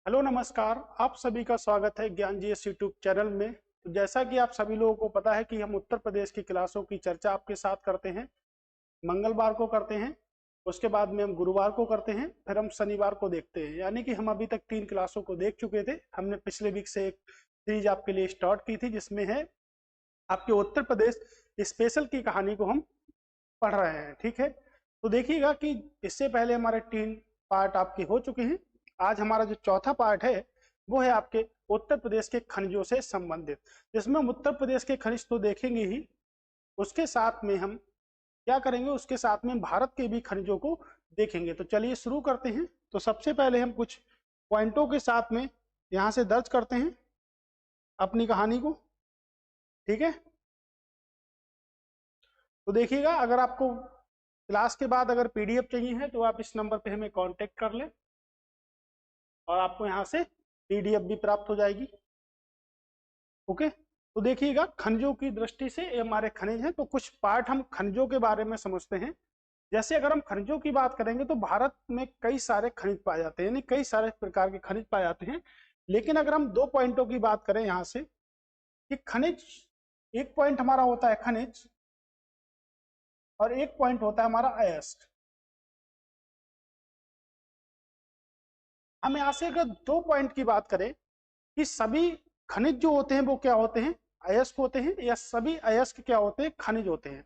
Hello नमस्कार। आप सभी का स्वागत है ज्ञान जीएस यूट्यूब चैनल में। तो जैसा कि आप सभी लोगों को पता है कि हम उत्तर प्रदेश की क्लासों की चर्चा आपके साथ करते हैं। मंगलवार को करते हैं, उसके बाद में हम गुरुवार को करते हैं, फिर हम शनिवार को देखते हैं। यानी कि हम अभी तक 3 क्लासों को देख चुके थे। हमने पिछले वीक से एक सीरीज आपके लिए स्टार्ट की थी जिसमें है आपके उत्तर प्रदेश स्पेशल की कहानी को हम पढ़ रहे हैं। ठीक है, तो देखिएगा कि इससे पहले हमारे 3 पार्ट आपके हो चुके हैं। आज हमारा जो चौथा पार्ट है वो है आपके उत्तर प्रदेश के खनिजों से संबंधित, जिसमें हम उत्तर प्रदेश के खनिज तो देखेंगे ही, उसके साथ में हम क्या करेंगे, उसके साथ में भारत के भी खनिजों को देखेंगे। तो चलिए शुरू करते हैं। तो सबसे पहले हम कुछ पॉइंटों के साथ में यहाँ से दर्ज करते हैं अपनी कहानी को। ठीक है, तो देखिएगा, अगर आपको क्लास के बाद अगर पीडीएफ चाहिए है तो आप इस नंबर पे हमें कांटेक्ट कर लें और आपको यहाँ से पीडीएफ भी प्राप्त हो जाएगी। ओके, तो देखिएगा, खनिजों की दृष्टि से ये हमारे खनिज हैं। तो कुछ पार्ट हम खनिजों के बारे में समझते हैं। जैसे अगर हम खनिजों की बात करेंगे तो भारत में कई सारे खनिज पाए जाते हैं, यानी कई सारे प्रकार के खनिज पाए जाते हैं। लेकिन अगर हम 2 पॉइंटों की बात करें यहाँ से कि खनिज, एक पॉइंट हमारा होता है खनिज और एक पॉइंट होता है हमारा अयस्क। हम यहाँ से अगर 2 पॉइंट की बात करें कि सभी खनिज जो होते हैं वो क्या होते हैं, अयस्क होते हैं, या सभी अयस्क क्या होते हैं, खनिज होते हैं।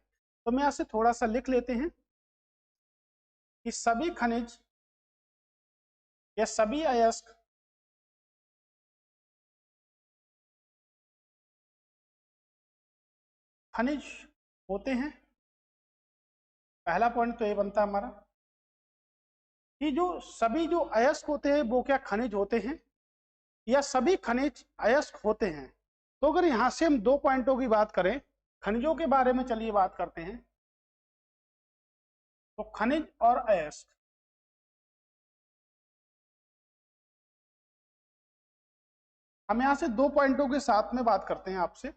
तो मैं यहाँ से थोड़ा सा लिख लेते हैं कि सभी खनिज या सभी अयस्क खनिज होते हैं। पहला पॉइंट तो ये बनता है हमारा कि जो सभी जो अयस्क होते हैं वो क्या खनिज होते हैं, या सभी खनिज अयस्क होते हैं। तो अगर यहां से हम 2 पॉइंटों की बात करें खनिजों के बारे में, चलिए बात करते हैं। तो खनिज और अयस्क, हम यहां से 2 पॉइंटों के साथ में बात करते हैं आपसे।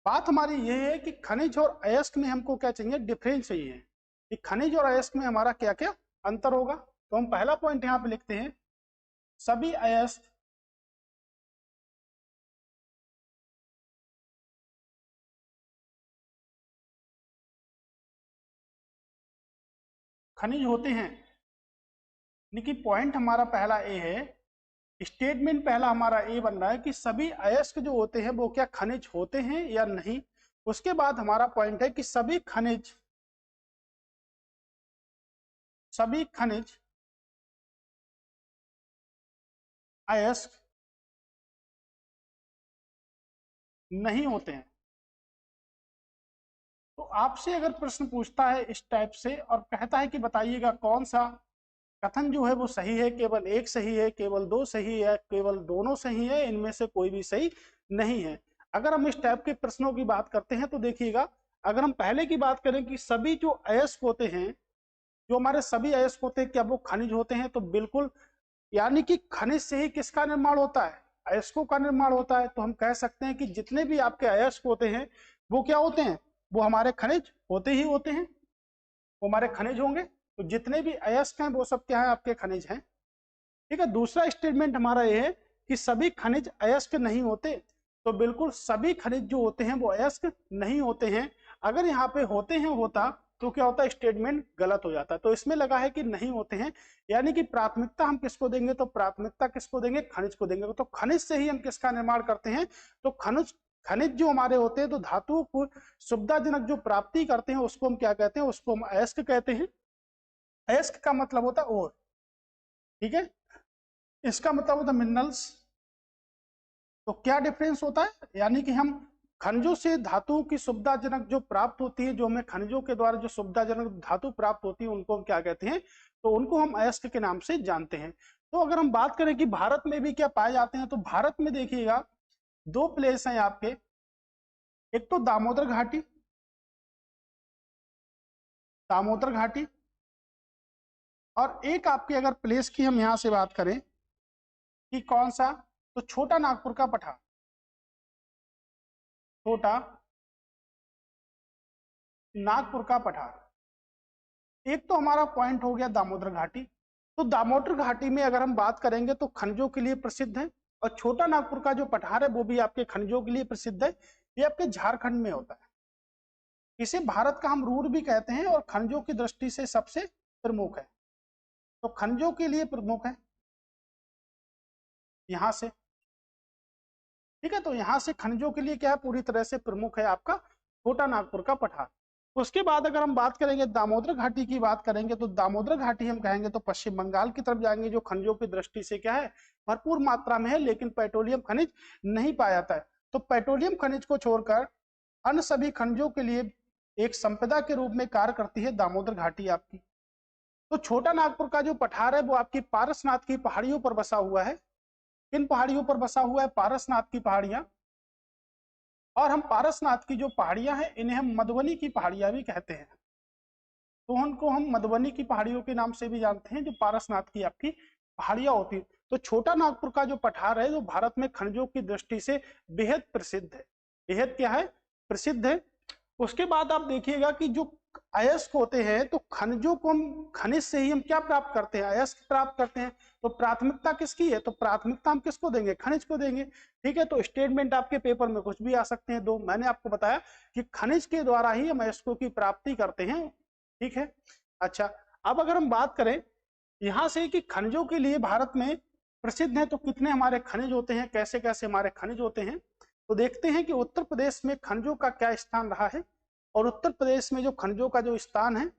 बात हमारी यह है कि खनिज और अयस्क में हमको क्या चाहिए, डिफरेंस चाहिए कि खनिज और अयस्क में हमारा क्या क्या अंतर होगा। तो हम पहला पॉइंट यहाँ पे लिखते हैं, सभी अयस्क खनिज होते हैं। यानी कि पॉइंट हमारा पहला ए है, स्टेटमेंट पहला हमारा ए बन रहा है कि सभी अयस्क जो होते हैं वो क्या खनिज होते हैं या नहीं। उसके बाद हमारा पॉइंट है कि सभी खनिज अयस्क नहीं होते हैं। तो आपसे अगर प्रश्न पूछता है इस टाइप से और कहता है कि बताइएगा कौन सा कथन जो है वो सही है, केवल एक सही है, केवल 2 सही है, केवल दोनों सही है, इनमें से कोई भी सही नहीं है। अगर हम इस टाइप के प्रश्नों की बात करते हैं तो देखिएगा, अगर हम पहले की बात करें कि सभी जो अयस्क होते हैं, जो हमारे सभी अयस्क होते हैं, क्या वो खनिज होते हैं, तो बिल्कुल। यानी कि खनिज से ही किसका निर्माण होता है, अयस्कों का निर्माण होता है। तो हम कह सकते हैं कि जितने भी आपके अयस्क होते हैं वो क्या होते हैं, वो हमारे खनिज होते ही होते हैं, वो हमारे खनिज होंगे। तो जितने भी अयस्क हैं वो सब क्या है, आपके खनिज हैं। ठीक है, दूसरा स्टेटमेंट हमारा ये है कि सभी खनिज अयस्क नहीं होते। तो बिल्कुल सभी खनिज जो होते हैं वो अयस्क नहीं होते हैं। अगर यहाँ पे होते हैं होता तो क्या होता है, स्टेटमेंट गलत हो जाता है। तो इसमें लगा है कि नहीं होते हैं, यानी कि प्राथमिकता हम किसको देंगे, तो प्राथमिकता किसको देंगे, खनिज को देंगे। तो खनिज से ही हम किसका निर्माण करते हैं, तो खनिज खनिज जो हमारे होते हैं, तो धातुओं को सुविधाजनक जो प्राप्ति करते हैं उसको हम क्या कहते हैं, उसको हम अयस्क कहते हैं। अयस्क का मतलब होता है और, ठीक है, इसका मतलब होता है मिनरल्स। तो क्या डिफरेंस होता है, यानी कि हम खनिजों से धातुओं की सुविधाजनक जो प्राप्त होती है, जो हमें खनिजों के द्वारा जो सुविधाजनक धातु प्राप्त होती है उनको हम क्या कहते हैं, तो उनको हम अयस्क के नाम से जानते हैं। तो अगर हम बात करें कि भारत में भी क्या पाए जाते हैं, तो भारत में देखिएगा 2 प्लेस हैं आपके, एक तो दामोदर घाटी, दामोदर घाटी, और एक आपकी अगर प्लेस की हम यहां से बात करें कि कौन सा, तो छोटा नागपुर का पठार, छोटा नागपुर का पठार। एक तो हमारा पॉइंट हो गया दामोदर घाटी। तो दामोदर घाटी में अगर हम बात करेंगे तो खनिजों के लिए प्रसिद्ध है, और छोटा नागपुर का जो पठार है वो भी आपके खनिजों के लिए प्रसिद्ध है। ये आपके झारखंड में होता है। इसे भारत का हम रूर भी कहते हैं और खनिजों की दृष्टि से सबसे प्रमुख है। तो खनिजों के लिए प्रमुख है यहां से, ठीक है। तो यहां से खनिजों के लिए क्या है, पूरी तरह से प्रमुख है आपका छोटा नागपुर का पठार। उसके बाद अगर हम बात करेंगे दामोदर घाटी की बात करेंगे, तो दामोदर घाटी हम कहेंगे तो पश्चिम बंगाल की तरफ जाएंगे, जो खनिजों की दृष्टि से क्या है, भरपूर मात्रा में है, लेकिन पेट्रोलियम खनिज नहीं पाया जाता है। तो पेट्रोलियम खनिज को छोड़कर अन्य सभी खनिजों के लिए एक संपदा के रूप में कार्य करती है दामोदर घाटी आपकी। तो छोटा नागपुर का जो पठार है वो आपकी पारसनाथ की पहाड़ियों पर बसा हुआ है। किन पहाड़ियों पर बसा हुआ है, पारसनाथ की पहाड़ियां। और हम पारसनाथ की जो पहाड़ियां हैं इन्हें हम मधुबनी की पहाड़ियां भी कहते हैं। तो उनको हम मधुबनी की पहाड़ियों के नाम से भी जानते हैं, जो पारसनाथ की आपकी पहाड़ियां होती है। तो छोटा नागपुर का जो पठार है जो भारत में खनिजों की दृष्टि से बेहद प्रसिद्ध है, बेहद क्या है, प्रसिद्ध है। उसके बाद आप देखिएगा कि जो अयस्क होते हैं, तो खनिजों को हम, खनिज से ही हम क्या प्राप्त करते हैं, अयस्क प्राप्त करते हैं। तो प्राथमिकता किसकी है, तो प्राथमिकता हम किसको देंगे, खनिज को देंगे, ठीक है। तो स्टेटमेंट आपके पेपर में कुछ भी आ सकते हैं दो। मैंने आपको बताया कि खनिज के द्वारा ही हम अयस्कों की प्राप्ति करते हैं, ठीक है। अच्छा, अब अगर हम बात करें यहां से कि खनिजों के लिए भारत में प्रसिद्ध है, तो कितने हमारे खनिज होते हैं, कैसे कैसे हमारे खनिज होते हैं। तो देखते हैं कि उत्तर प्रदेश में खनिजों का क्या स्थान रहा है, और उत्तर प्रदेश में जो खनिजों का जो स्थान है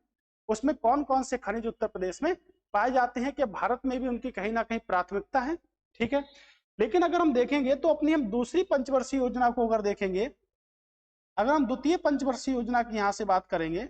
उसमें कौन कौन से खनिज उत्तर प्रदेश में पाए जाते हैं, कि भारत में भी उनकी कहीं ना कहीं प्राथमिकता है, ठीक है। लेकिन अगर हम देखेंगे तो अपनी हम दूसरी पंचवर्षीय योजना को अगर देखेंगे, अगर हम द्वितीय पंचवर्षीय योजना की यहां से बात करेंगे,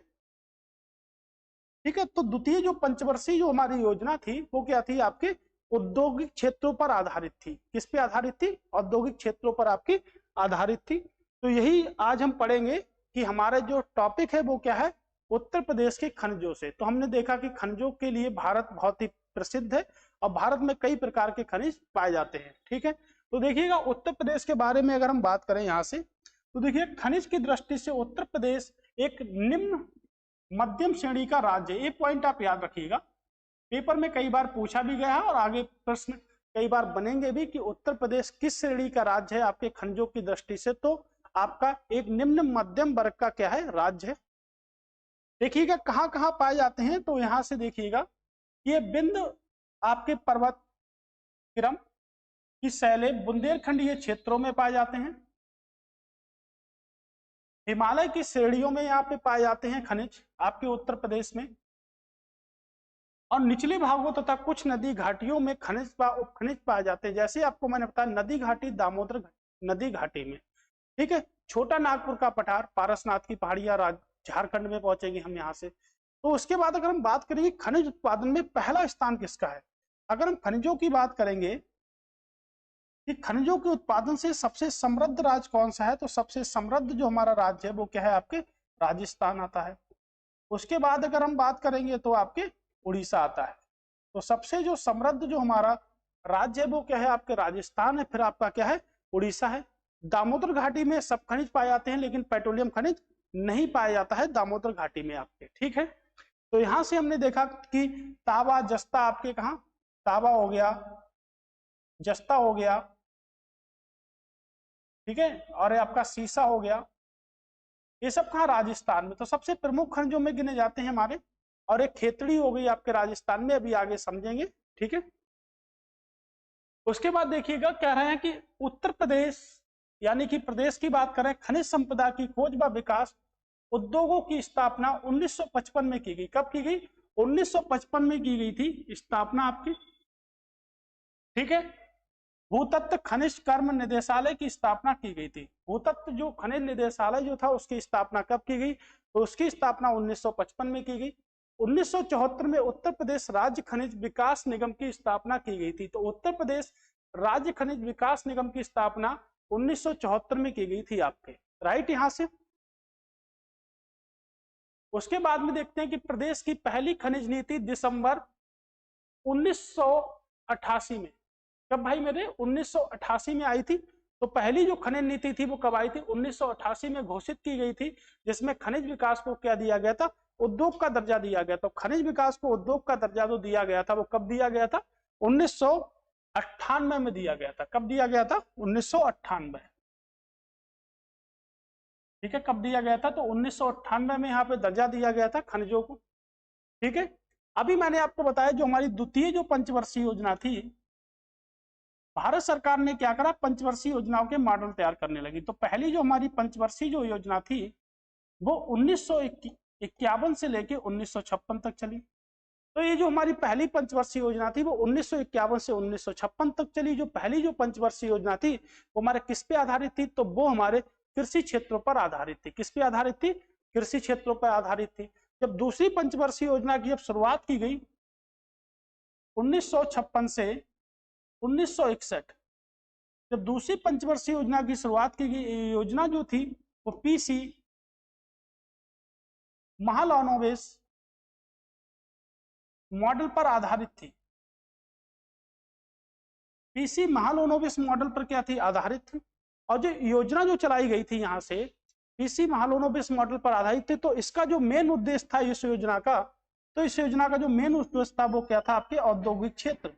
ठीक है, तो द्वितीय जो पंचवर्षीय जो हमारी योजना थी वो क्या थी, आपके औद्योगिक क्षेत्रों पर आधारित थी। किस पे आधारित थी, औद्योगिक क्षेत्रों पर आपकी आधारित थी। तो यही आज हम पढ़ेंगे कि हमारा जो टॉपिक है वो क्या है, उत्तर प्रदेश के खनिजों से। तो हमने देखा कि खनिजों के लिए भारत बहुत ही प्रसिद्ध है और भारत में कई प्रकार के खनिज पाए जाते हैं, ठीक है। तो देखिएगा उत्तर प्रदेश के बारे में अगर हम बात करें यहाँ से, तो देखिए खनिज की दृष्टि से उत्तर प्रदेश एक निम्न मध्यम श्रेणी का राज्य है। ये पॉइंट आप याद रखिएगा, पेपर में कई बार पूछा भी गया है और आगे प्रश्न कई बार बनेंगे भी कि उत्तर प्रदेश किस श्रेणी का राज्य है आपके खनिजों की दृष्टि से। तो आपका एक निम्न मध्यम वर्ग का क्या है, राज्य है। देखिएगा कहाँ कहाँ पाए जाते हैं, तो यहां से देखिएगा ये बिंद आपके पर्वत क्रम की शैले बुंदेलखंडीय क्षेत्रों में पाए जाते हैं। हिमालय की श्रेणियों में यहाँ पे पाए जाते हैं खनिज आपके उत्तर प्रदेश में, और निचले भागों तथा कुछ नदी घाटियों में खनिज पाए जाते हैं। जैसे आपको मैंने बताया नदी घाटी, दामोदर नदी घाटी में, ठीक है। छोटा नागपुर का पठार, पारसनाथ की पहाड़ियां झारखंड में पहुंचेंगे हम यहाँ से। तो उसके बाद अगर हम बात करेंगे खनिज उत्पादन में पहला स्थान किसका है, अगर हम खनिजों की बात करेंगे कि खनिजों के उत्पादन से सबसे समृद्ध राज्य कौन सा है, तो सबसे समृद्ध जो हमारा राज्य है वो क्या है, आपके राजस्थान आता है। उसके बाद अगर हम बात करेंगे तो आपके उड़ीसा आता है। तो सबसे जो समृद्ध जो हमारा राज्य है वो क्या है, आपके राजस्थान है, फिर आपका क्या है, उड़ीसा है। दामोदर घाटी में सब खनिज पाए जाते हैं, लेकिन पेट्रोलियम खनिज नहीं पाया जाता है दामोदर घाटी में आपके, ठीक है। तो यहां से हमने देखा कि तावा जस्ता आपके कहा, तावा हो गया, जस्ता हो गया, ठीक है, और आपका सीसा हो गया, ये सब कहा, राजस्थान में। तो सबसे प्रमुख खनिजों में गिने जाते हैं हमारे। और एक खेतड़ी हो गई आपके राजस्थान में, अभी आगे समझेंगे, ठीक है। उसके बाद देखिएगा कह रहे हैं कि उत्तर प्रदेश यानी कि प्रदेश की बात करें, खनिज संपदा की खोज व विकास उद्योगों की स्थापना 1955 में की गई। कब की गई, 1955 में की गई थी स्थापना आपकी, ठीक है। भूतत्व खनिज कर्म निदेशालय की स्थापना की गई थी। भूतत्व जो खनिज निदेशालय जो था उसकी स्थापना कब की गई, तो उसकी स्थापना 1955 में की गई। 1974 में उत्तर प्रदेश राज्य खनिज विकास निगम की स्थापना की गई थी। तो उत्तर प्रदेश राज्य खनिज विकास निगम की स्थापना 1974 में की गई थी आपके, राइट, यहां से। उसके बाद में देखते हैं कि प्रदेश की पहली खनिज नीति दिसंबर 1988 में, कब भाई मेरे, 1988 में आई थी। तो पहली जो खनिज नीति थी वो कब आई थी, 1988 में घोषित की गई थी, जिसमें खनिज विकास को क्या दिया गया था, उद्योग का दर्जा दिया गया। तो खनिज विकास को उद्योग का दर्जा जो दिया गया था वो कब दिया गया था? 1998 में दिया गया था। कब दिया गया था? 1998। ठीक है, कब दिया गया था? तो 1998 में यहाँ पे दर्जा दिया गया था खनिजों को। ठीक है, अभी मैंने आपको बताया जो हमारी द्वितीय जो पंचवर्षीय योजना थी, भारत सरकार ने क्या करा, पंचवर्षीय योजनाओं के मॉडल तैयार करने लगी। तो पहली जो हमारी पंचवर्षीय जो योजना थी वो 1951 से लेके 1956 तक चली। तो ये जो हमारी पहली पंचवर्षीय योजना थी वो 1951 से 1956 तक चली। जो पहली जो पंचवर्षीय योजना थी वो हमारे किस पे आधारित थी? तो वो हमारे कृषि क्षेत्रों पर आधारित थी। किस पे आधारित थी? कृषि क्षेत्रों पर आधारित थी। जब दूसरी पंचवर्षीय योजना की जब शुरुआत की गई 1956 से 1961, जब दूसरी पंचवर्षीय योजना की शुरुआत की गई, योजना जो थी वो पीसी महालनोबिस मॉडल पर आधारित थी। पीसी महालनोबिस मॉडल पर क्या थी? आधारित थी। और जो योजना जो चलाई गई थी यहाँ से पीसी महालनोबिस मॉडल पर आधारित थी। तो इसका जो मेन उद्देश्य था इस योजना का, तो इस योजना का जो मेन उद्देश्य था वो क्या था? आपके औद्योगिक क्षेत्र।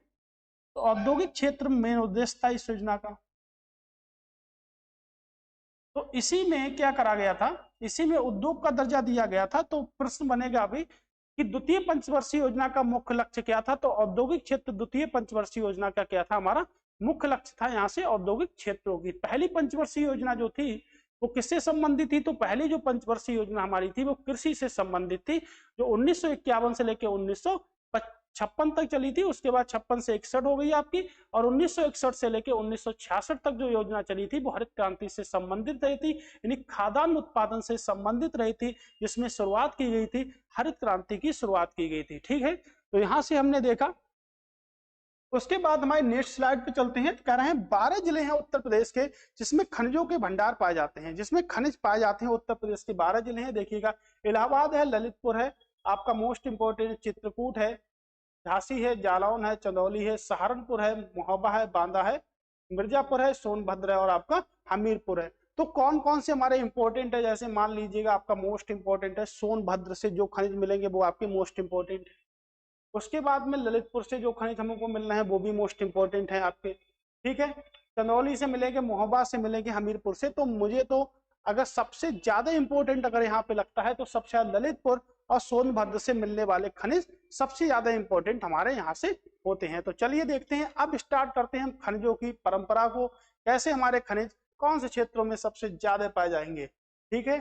तो औद्योगिक क्षेत्र मेन उद्देश्य था इस योजना का। तो इसी में क्या करा गया था? इसी में उद्योग का दर्जा दिया गया था। तो प्रश्न बनेगा अभी कि द्वितीय पंचवर्षीय योजना का मुख्य लक्ष्य क्या था? तो औद्योगिक क्षेत्र द्वितीय पंचवर्षीय योजना का क्या था? हमारा मुख्य लक्ष्य था यहाँ से औद्योगिक क्षेत्रों की। पहली पंचवर्षीय योजना जो थी वो किससे संबंधित थी? तो पहली जो पंचवर्षीय योजना हमारी थी वो कृषि से संबंधित थी, जो 1951 से लेकर 1956 तक चली थी। उसके बाद 56 से 61 हो गई आपकी, और 1961 से लेकर 1966 तक जो योजना चली थी वो हरित क्रांति से संबंधित रही थी, यानी खाद्यान्न उत्पादन से संबंधित रही थी, जिसमें शुरुआत की गई थी, हरित क्रांति की शुरुआत की गई थी। ठीक है, तो यहां से हमने देखा। उसके बाद हमारे नेक्स्ट स्लाइड पे चलते हैं। कह रहे हैं 12 जिले हैं उत्तर प्रदेश के जिसमें खनिजों के भंडार पाए जाते हैं। जिसमें खनिज पाए जाते हैं उत्तर प्रदेश के 12 जिले हैं। देखिएगा, इलाहाबाद है, ललितपुर है, आपका मोस्ट इंपोर्टेंट चित्रकूट है, झांसी है, जालौन है, चंदौली है, सहारनपुर है, महोबा है, बांदा है, मिर्जापुर है, सोनभद्र है और आपका हमीरपुर है। तो कौन कौन से हमारे इंपॉर्टेंट है? जैसे मान लीजिएगा आपका मोस्ट इंपॉर्टेंट है सोनभद्र से जो खनिज मिलेंगे वो आपके मोस्ट इंपॉर्टेंट है। उसके बाद में ललितपुर से जो खनिज हमको मिलना है वो भी मोस्ट इंपॉर्टेंट है आपके। ठीक है, चंदौली से मिलेंगे, महोबा से मिलेंगे, हमीरपुर से। तो मुझे तो अगर सबसे ज्यादा इंपॉर्टेंट अगर यहाँ पे लगता है तो सबसे ललितपुर और सोनभद्र से मिलने वाले खनिज सबसे ज्यादा इंपॉर्टेंट हमारे यहाँ से होते हैं। तो चलिए देखते हैं, अब स्टार्ट करते हैं हम खनिजों की परंपरा को, कैसे हमारे खनिज कौन से क्षेत्रों में सबसे ज्यादा पाए जाएंगे। ठीक है,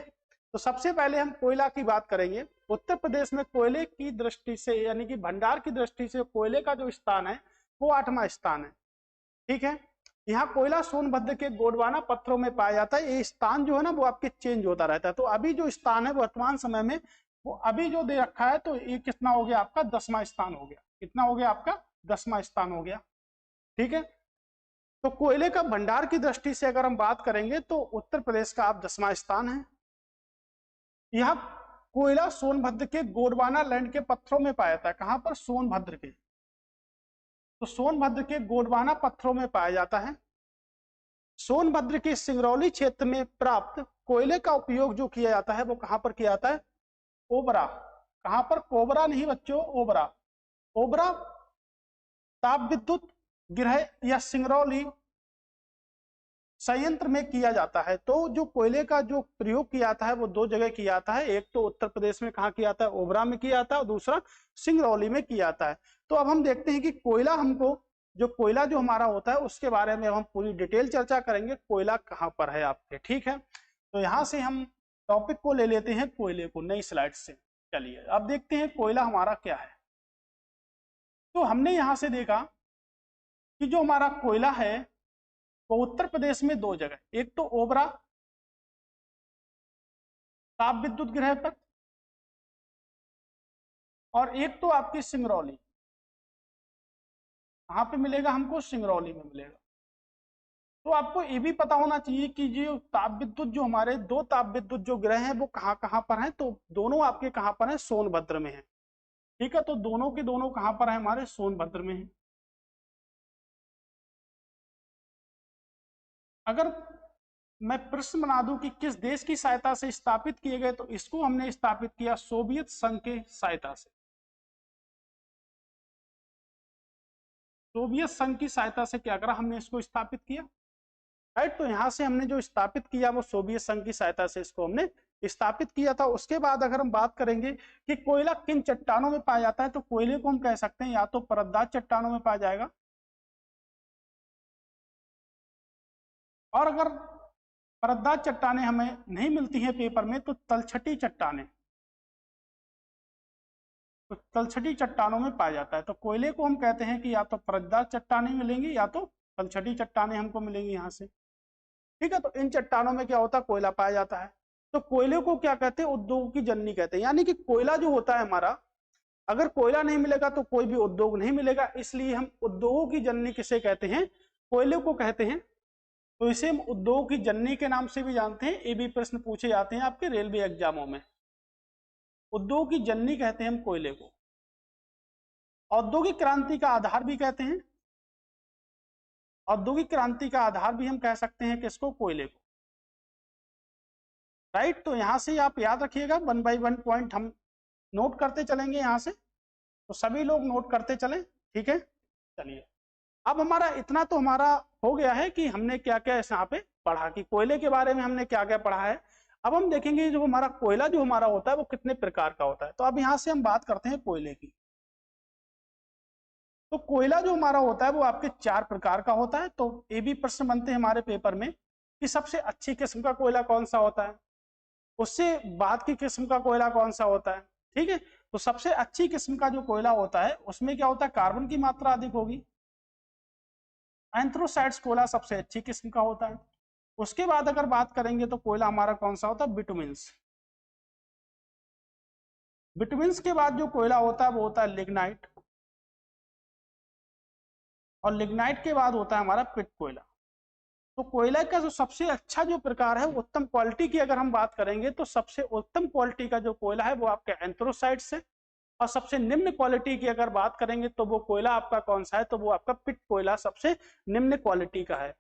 तो सबसे पहले हम कोयला की बात करेंगे। उत्तर प्रदेश में कोयले की दृष्टि से, यानी कि भंडार की दृष्टि से कोयले का जो स्थान है वो 8वां स्थान है। ठीक है, यहाँ कोयला सोनभद्र के गोंडवाना पत्थरों में पाया जाता है। ये स्थान जो है ना वो आपके चेंज होता रहता है। तो अभी जो स्थान है वर्तमान समय में वो अभी जो दे रखा है, तो ये कितना हो गया आपका? 10वां स्थान हो गया। कितना हो गया आपका? 10वां स्थान हो गया। ठीक है, तो कोयले का भंडार की दृष्टि से अगर हम बात करेंगे तो उत्तर प्रदेश का आप 10वां स्थान है। यह कोयला सोनभद्र के गोंडवाना लैंड के पत्थरों में पाया जाता है। कहां पर? सोनभद्र के। तो सोनभद्र के गोंडवाना पत्थरों में पाया जाता है। सोनभद्र के सिंगरौली क्षेत्र में प्राप्त कोयले का उपयोग जो किया जाता है वो कहां पर किया जाता है? ओबरा। कहां पर? कोबरा नहीं बच्चों, ओबरा। ओबरा ताप विद्युत गृह या सिंगरौली संयंत्र में किया जाता है। तो जो कोयले का जो प्रयोग किया जाता है वो दो जगह किया जाता है। एक तो उत्तर प्रदेश में कहाँ किया जाता है? ओबरा में किया जाता है, और दूसरा सिंगरौली में किया जाता है। तो अब हम देखते हैं कि कोयला हमको, जो कोयला जो हमारा होता है उसके बारे में हम पूरी डिटेल चर्चा करेंगे, कोयला कहाँ पर है आपके। ठीक है, तो यहाँ से हम टॉपिक को ले लेते हैं कोयले को, नई स्लाइड से। चलिए अब देखते हैं कोयला हमारा क्या है। तो हमने यहाँ से देखा कि जो हमारा कोयला है वो उत्तर प्रदेश में दो जगह, एक तो ओबरा ताप विद्युत गृह पर, और एक तो आपकी सिंगरौली। कहां पे मिलेगा हमको? सिंगरौली में मिलेगा। तो आपको ये भी पता होना चाहिए कि जो ताप विद्युत, जो हमारे दो ताप विद्युत जो गृह हैं वो कहां कहां पर हैं। तो दोनों आपके कहां पर हैं? सोनभद्र में है। ठीक है, तो दोनों के दोनों कहां पर है? हमारे सोनभद्र में है। अगर मैं प्रश्न बना दूं कि किस देश की सहायता से स्थापित किए गए, तो इसको हमने स्थापित किया सोवियत संघ के सहायता से। सोवियत संघ की सहायता से क्या करा, हमने इसको स्थापित किया, राइट। तो यहां से हमने जो स्थापित किया वो सोवियत संघ की सहायता से इसको हमने स्थापित किया था। उसके बाद अगर हम बात करेंगे कि कोयला किन चट्टानों में पाया जाता है, तो कोयले को हम कह सकते हैं या तो परतदार चट्टानों में पाया जाएगा, और अगर परतदार चट्टानें हमें नहीं मिलती हैं पेपर में तो तलछटी चट्टानें, तो तलछटी चट्टानों में पाया जाता है। तो कोयले को हम कहते हैं कि या तो परतदार चट्टानें मिलेंगी या तो तलछटी चट्टानें हमको मिलेंगी यहाँ से, ठीक है। तो इन चट्टानों में क्या होता है, कोयला पाया जाता है। तो कोयले को क्या कहते हैं, उद्योग की जननी कहते हैं। यानी कि कोयला जो होता है हमारा, अगर कोयला नहीं मिलेगा तो कोई भी उद्योग नहीं मिलेगा, इसलिए हम उद्योगों की जननी किसे कहते हैं, कोयले को कहते हैं। तो इसे हम उद्योग की जननी के नाम से भी जानते हैं। ये भी प्रश्न पूछे जाते हैं आपके रेलवे एग्जामों में। उद्योग की जननी कहते हैं हम कोयले को। औद्योगिक क्रांति का आधार भी कहते हैं, औद्योगिक क्रांति का आधार भी हम कह सकते हैं किसको, कोयले को, राइट। तो यहां से आप याद रखिएगा, 1 बाय 1 पॉइंट हम नोट करते चलेंगे यहां से, तो सभी लोग नोट करते चलें, ठीक है। चलिए, अब हमारा इतना तो हमारा हो गया है कि हमने क्या क्या यहाँ पे पढ़ा, कि कोयले के बारे में हमने क्या क्या पढ़ा है। अब हम देखेंगे जो हमारा कोयला जो हमारा होता है वो कितने प्रकार का होता है। तो अब यहाँ से हम बात करते हैं कोयले की। तो कोयला जो हमारा होता है वो आपके 4 प्रकार का होता है। तो ये भी प्रश्न बनते हैं हमारे पेपर में कि सबसे अच्छी किस्म का कोयला कौन सा होता है, उससे बाद की किस्म का कोयला कौन सा होता है, ठीक है। तो सबसे अच्छी किस्म का जो कोयला होता है उसमें क्या होता है, कार्बन की मात्रा अधिक होगी, एंथ्रोसाइड्स कोयला सबसे अच्छी किस्म का होता है। उसके बाद अगर बात करेंगे तो कोयला हमारा कौन सा होता है, बिटुमिन्स। बिटुमिन्स के बाद जो कोयला होता है वो होता है लिग्नाइट, और लिग्नाइट के बाद होता है हमारा पिट कोयला। तो कोयला का जो सबसे अच्छा जो प्रकार है, उत्तम क्वालिटी की अगर हम बात करेंगे तो सबसे उत्तम क्वालिटी का जो कोयला है वो आपके एंथ्रोसाइड्स है, और सबसे निम्न क्वालिटी की अगर बात करेंगे तो वो कोयला आपका कौन सा है, तो वो आपका पिट कोयला सबसे निम्न क्वालिटी का है,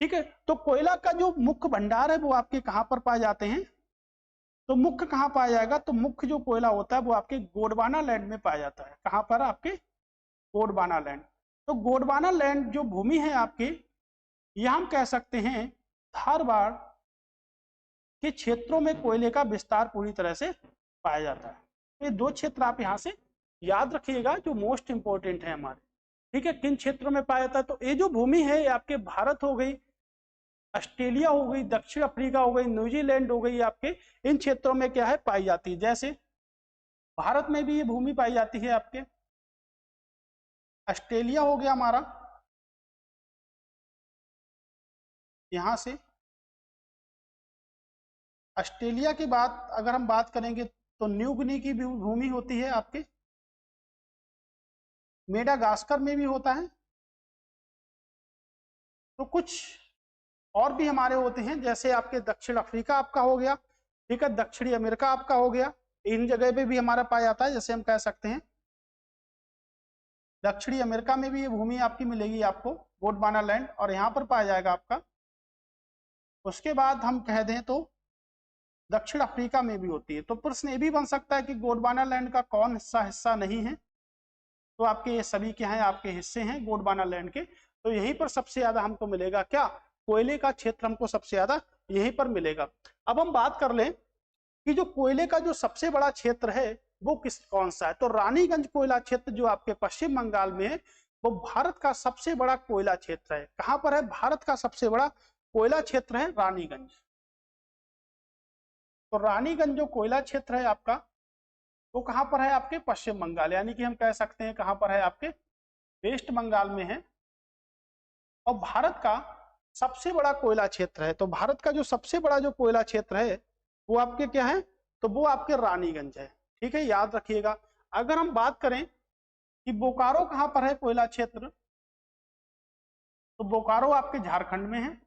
ठीक है। तो कोयला का जो मुख्य भंडार है वो आपके कहाँ पर पाए जाते हैं, तो मुख्य कहाँ पाया जाएगा, तो मुख्य जो कोयला होता है वो आपके गोंडवाना लैंड में पाया जाता है। कहाँ पर, आपके गोंडवाना लैंड। तो गोंडवाना लैंड जो भूमि है आपकी, यह हम कह सकते हैं धारवाड़ के क्षेत्रों में कोयले का विस्तार पूरी तरह से पाया जाता है। ये 2 क्षेत्र आप यहाँ से याद रखिएगा जो मोस्ट इंपोर्टेंट है हमारे, ठीक है। किन क्षेत्रों में पाया जाता है, तो ये जो भूमि है ये आपके भारत हो गई, ऑस्ट्रेलिया हो गई, दक्षिण अफ्रीका हो गई, न्यूजीलैंड हो गई, आपके इन क्षेत्रों में क्या है, पाई जाती है। जैसे भारत में भी ये भूमि पाई जाती है, आपके ऑस्ट्रेलिया हो गया हमारा, यहां से ऑस्ट्रेलिया की बात अगर हम बात करेंगे तो न्यू गिनी की भी भूमि होती है, आपके मेडागास्कर में भी होता है। तो कुछ और भी हमारे होते हैं, जैसे आपके दक्षिण अफ्रीका आपका हो गया, ठीक है, दक्षिणी अमेरिका आपका हो गया, इन जगह पे भी हमारा पाया जाता है। जैसे हम कह सकते हैं दक्षिणी अमेरिका में भी ये भूमि आपकी मिलेगी आपको, गोंडवाना लैंड, और यहाँ पर पाया जाएगा आपका। उसके बाद हम कह दें तो दक्षिण अफ्रीका में भी होती है। तो प्रश्न ये भी बन सकता है कि गोंडवाना लैंड का कौन हिस्सा नहीं है, तो आपके ये सभी क्या है, आपके हिस्से हैं गोंडवाना लैंड के। तो यहीं पर सबसे ज्यादा हमको मिलेगा क्या, कोयले का क्षेत्र हमको सबसे ज्यादा यहीं पर मिलेगा। अब हम बात कर लें कि जो कोयले का जो सबसे बड़ा क्षेत्र है वो कौन सा है, तो रानीगंज कोयला क्षेत्र जो आपके पश्चिम बंगाल में है वो भारत का सबसे बड़ा कोयला क्षेत्र है। कहां पर है, भारत का सबसे बड़ा कोयला क्षेत्र है रानीगंज। तो रानीगंज जो कोयला क्षेत्र है आपका वो कहां पर है, आपके पश्चिम बंगाल, यानी कि हम कह सकते हैं कहां पर है, आपके वेस्ट बंगाल में है। और भारत का सबसे बड़ा कोयला क्षेत्र है, तो भारत का जो सबसे बड़ा जो कोयला क्षेत्र है वो आपके क्या है, तो वो आपके रानीगंज है, ठीक है, याद रखिएगा। अगर हम बात करें कि बोकारो कहां पर है कोयला क्षेत्र, तो बोकारो आपके झारखंड में है।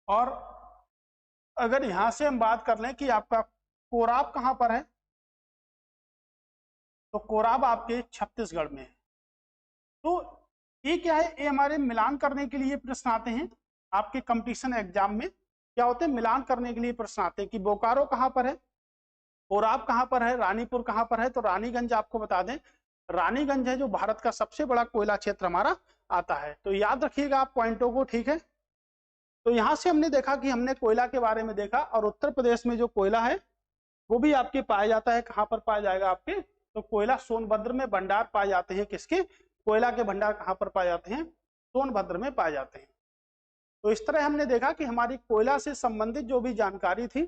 और अगर यहां से हम बात कर लें कि आपका कोराब कहां पर है, तो कोराब आपके छत्तीसगढ़ में है। तो ये क्या है, ये हमारे मिलान करने के लिए प्रश्न आते हैं आपके कंपटीशन एग्जाम में। क्या होते हैं, मिलान करने के लिए प्रश्न आते हैं कि बोकारो कहाँ पर है, ओराव कहाँ पर है, रानीपुर कहाँ पर है। तो रानीगंज आपको बता दें, रानीगंज है जो भारत का सबसे बड़ा कोयला क्षेत्र हमारा आता है। तो याद रखिएगा आप पॉइंटों को, ठीक है। तो यहाँ से हमने देखा कि हमने कोयला के बारे में देखा, और उत्तर प्रदेश में जो कोयला है वो भी आपके पाया जाता है। कहाँ पर पाया जाएगा आपके, तो कोयला सोनभद्र में भंडार पाए जाते हैं। किसके, कोयला के भंडार कहाँ पर पाए जाते हैं, सोनभद्र में पाए जाते हैं। तो इस तरह हमने देखा कि हमारी कोयला से संबंधित जो भी जानकारी थी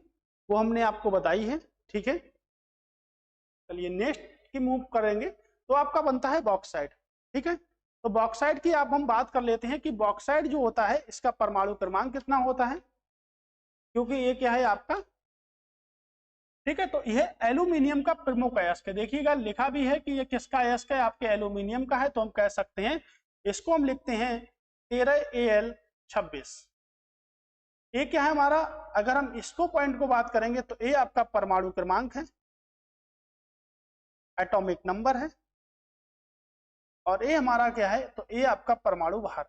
वो हमने आपको बताई है, ठीक है। चलिए नेक्स्ट की मूव करेंगे, तो आपका बनता है बॉक्साइट, ठीक है। तो बॉक्साइट की आप हम बात कर लेते हैं कि बॉक्साइट जो होता है इसका परमाणु क्रमांक कितना होता है, क्योंकि ये क्या है आपका, ठीक है। तो यह एल्यूमिनियम का प्रमुख अयस्क है। देखिएगा लिखा भी है कि ये किसका अयस्क है, आपके एल्यूमिनियम का है। तो हम कह सकते हैं इसको हम लिखते हैं 13Al26। ये क्या है हमारा, अगर हम इसको पॉइंट को बात करेंगे तो ये आपका परमाणु क्रमांक है, एटॉमिक नंबर है। और ये हमारा क्या है, तो ये आपका परमाणु भार।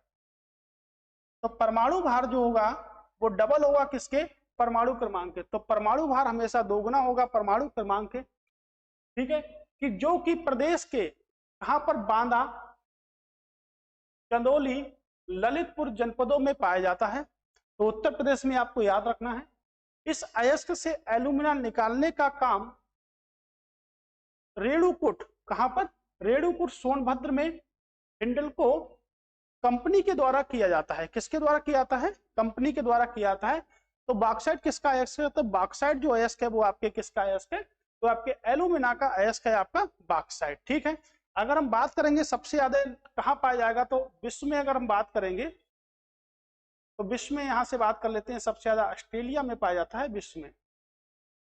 तो परमाणु भार जो होगा वो डबल होगा किसके, परमाणु क्रमांक के। तो परमाणु भार हमेशा दोगुना होगा परमाणु क्रमांक के, ठीक है। कि जो कि प्रदेश के कहां पर, बांदा, चंदौली, ललितपुर जनपदों में पाया जाता है। तो उत्तर प्रदेश में आपको याद रखना है। इस अयस्क से एल्यूमिना निकालने का काम रेणुकूट, कहां पर, रेणुकूट सोनभद्र में हिंडल्को कंपनी के द्वारा किया जाता है। किसके द्वारा किया जाता है, कंपनी के द्वारा किया जाता है। तो बॉक्साइट किसका अयस्क है, तो बॉक्साइट जो अयस्क है वो आपके किसका अयस्क है, तो आपके एल्यूमिना का अयस्क है आपका बॉक्साइट, ठीक है। अगर हम बात करेंगे सबसे ज्यादा कहां पाया जाएगा, तो विश्व में अगर हम बात करेंगे तो विश्व में यहां से बात कर लेते हैं, सबसे ज्यादा ऑस्ट्रेलिया में पाया जाता है विश्व में।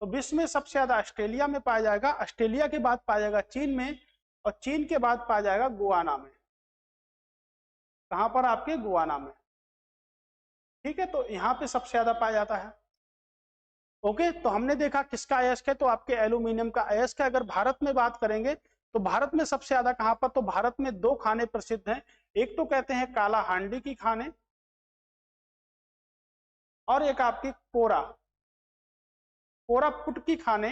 तो विश्व में सबसे ज्यादा ऑस्ट्रेलिया में पाया जाएगा, ऑस्ट्रेलिया के बाद पाया जाएगा चीन में, और चीन के बाद पाया जाएगा गुआना में। कहां पर, आपके गुआना में, ठीक है। तो यहाँ पे सबसे ज्यादा पाया जाता है। ओके, तो हमने देखा किसका अयस्क है, तो आपके एल्यूमिनियम का अयस्क है। अगर भारत में बात करेंगे तो भारत में सबसे ज्यादा कहां पर, तो भारत में दो खाने प्रसिद्ध हैं। एक तो कहते हैं काला हांडी की खाने, और एक आपकी कोरापुट की खाने,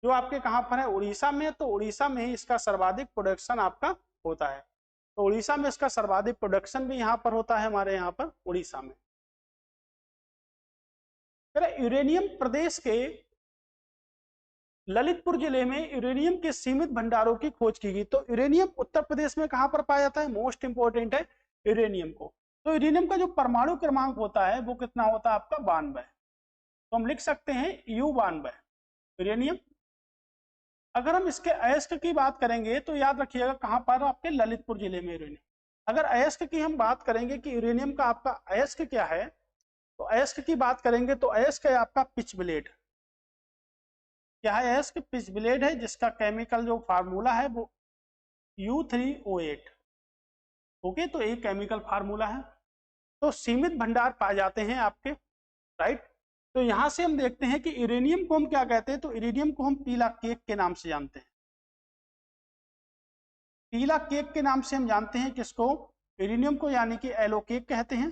जो आपके कहां पर है, उड़ीसा में। तो उड़ीसा में ही इसका सर्वाधिक प्रोडक्शन आपका होता है। तो उड़ीसा में इसका सर्वाधिक प्रोडक्शन भी यहाँ पर होता है, हमारे यहाँ पर उड़ीसा में। यूरेनियम प्रदेश के ललितपुर जिले में यूरेनियम के सीमित भंडारों की खोज की गई। तो यूरेनियम उत्तर प्रदेश में कहां पर पाया जाता है, मोस्ट इंपोर्टेंट है यूरेनियम को। तो यूरेनियम का जो परमाणु क्रमांक होता है वो कितना होता है आपका, 92। तो हम लिख सकते हैं U92 यूरेनियम। अगर हम इसके अयस्क की बात करेंगे तो याद रखिएगा कहां पर, आपके ललितपुर जिले में यूरेनियम। अगर अयस्क की हम बात करेंगे कि यूरेनियम का आपका अयस्क क्या है, तो अयस्क की बात करेंगे तो अयस्क है आपका पिच ब्लेड। क्या है अयस्क, पिच ब्लेड है, जिसका केमिकल जो फार्मूला है वो U3O8। ओके, तो एक केमिकल फार्मूला है। तो सीमित भंडार पाए जाते हैं आपके, राइट। तो यहां से हम देखते हैं कि यूरेनियम को हम क्या कहते हैं, तो यूरेनियम को हम पीला केक के नाम से जानते हैं। पीला केक के नाम से हम जानते हैं किसको, यूरेनियम को, यानी कि एलो केक कहते हैं,